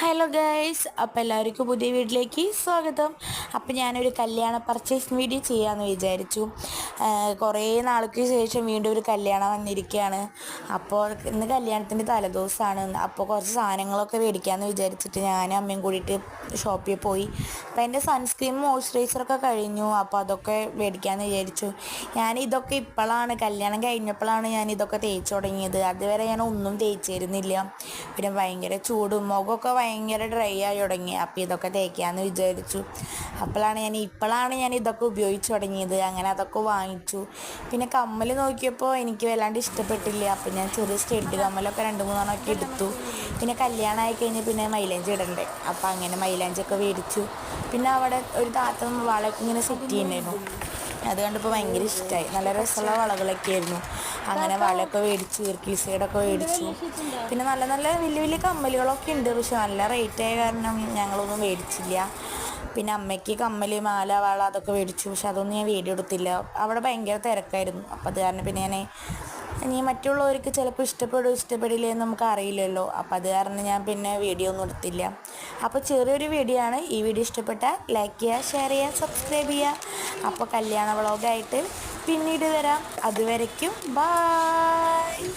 Hello guys, അപ്പോൾ എല്ലാവർക്കും പുതിയ വീട്ടിലേക്ക് സ്വാഗതം. അപ്പോൾ ഞാനൊരു കല്യാണ പർച്ചേസ് വീഡിയോ ചെയ്യാമെന്ന് വിചാരിച്ചു. കുറേ നാൾക്ക് ശേഷം വീണ്ടും ഒരു കല്യാണം വന്നിരിക്കുകയാണ്. അപ്പോൾ ഇന്ന് കല്യാണത്തിൻ്റെ തലേദിവസമാണ്. അപ്പോൾ കുറച്ച് സാധനങ്ങളൊക്കെ മേടിക്കാമെന്ന് വിചാരിച്ചിട്ട് ഞാനും അമ്മയും കൂടിയിട്ട് ഷോപ്പിൽ പോയി. അപ്പോൾ എൻ്റെ സൺസ്ക്രീൻ മോയ്സ്ചറൈസറൊക്കെ കഴിഞ്ഞു. അപ്പോൾ അതൊക്കെ മേടിക്കാമെന്ന് വിചാരിച്ചു. ഞാനിതൊക്കെ ഇപ്പോഴാണ് കല്യാണം കഴിഞ്ഞപ്പോഴാണ് ഞാനിതൊക്കെ തേച്ച് തുടങ്ങിയത്. അതുവരെ ഞാൻ ഒന്നും തേച്ചിരുന്നില്ല. പിന്നെ ഭയങ്കര ചൂടും മുഖമൊക്കെ ഭയങ്കര ഡ്രൈ ആയി തുടങ്ങി. അപ്പോൾ ഇതൊക്കെ തേക്കാമെന്ന് വിചാരിച്ചു. ഇപ്പോഴാണ് ഞാൻ ഇതൊക്കെ ഉപയോഗിച്ച് തുടങ്ങിയത്. അങ്ങനെ അതൊക്കെ വാങ്ങിച്ചു. പിന്നെ കമ്മൽ നോക്കിയപ്പോൾ എനിക്ക് വല്ലാണ്ട് ഇഷ്ടപ്പെട്ടില്ല. അപ്പോൾ ഞാൻ ചെറിയ സ്റ്റഡ് കമ്മലൊക്കെ 2-3 എടുത്തു. പിന്നെ കല്യാണമായി കഴിഞ്ഞ് പിന്നെ മൈലാഞ്ചി ഇടണ്ടേ, അപ്പോൾ അങ്ങനെ മൈലാഞ്ചിയൊക്കെ മേടിച്ചു. പിന്നെ അവിടെ ഒരു താത്ത വളയൊക്കെ ഇങ്ങനെ സെറ്റ് ചെയ്യുന്നുണ്ടായിരുന്നു. അത് കണ്ടപ്പോൾ ഭയങ്കര ഇഷ്ടമായി. നല്ല രസമുള്ള വളകളൊക്കെ ആയിരുന്നു. അങ്ങനെ വളയൊക്കെ മേടിച്ചു, ഇർക്കിൾ സൈഡൊക്കെ മേടിച്ചു. പിന്നെ നല്ല നല്ല വലിയ വലിയ കമ്മലുകളൊക്കെ ഉണ്ട്. പക്ഷെ നല്ല റേറ്റായ കാരണം ഞങ്ങളൊന്നും മേടിച്ചില്ല. പിന്നെ അമ്മയ്ക്ക് കമ്മൽ, മാല, വള അതൊക്കെ മേടിച്ചു. പക്ഷെ അതൊന്നും ഞാൻ വീഡിയോ എടുത്തില്ല. അവിടെ ഭയങ്കര തിരക്കായിരുന്നു. അപ്പോൾ അത് കാരണം പിന്നെ ഇനി മറ്റുള്ളവർക്ക് ചിലപ്പോൾ ഇഷ്ടപ്പെടില്ലേ എന്ന് നമുക്ക് അറിയില്ലല്ലോ. അപ്പോൾ അത് കാരണം ഞാൻ പിന്നെ വീഡിയോ ഒന്നും എടുത്തില്ല. അപ്പോൾ ചെറിയൊരു വീഡിയോ ആണ്. ഈ വീഡിയോ ഇഷ്ടപ്പെട്ടാൽ ലൈക്ക് ചെയ്യുക, ഷെയർ ചെയ്യുക, സബ്സ്ക്രൈബ് ചെയ്യുക. അപ്പോൾ കല്യാണ വ്ളോഗായിട്ട് പിന്നീട് വരാം. അതുവരയ്ക്കും ബൈ.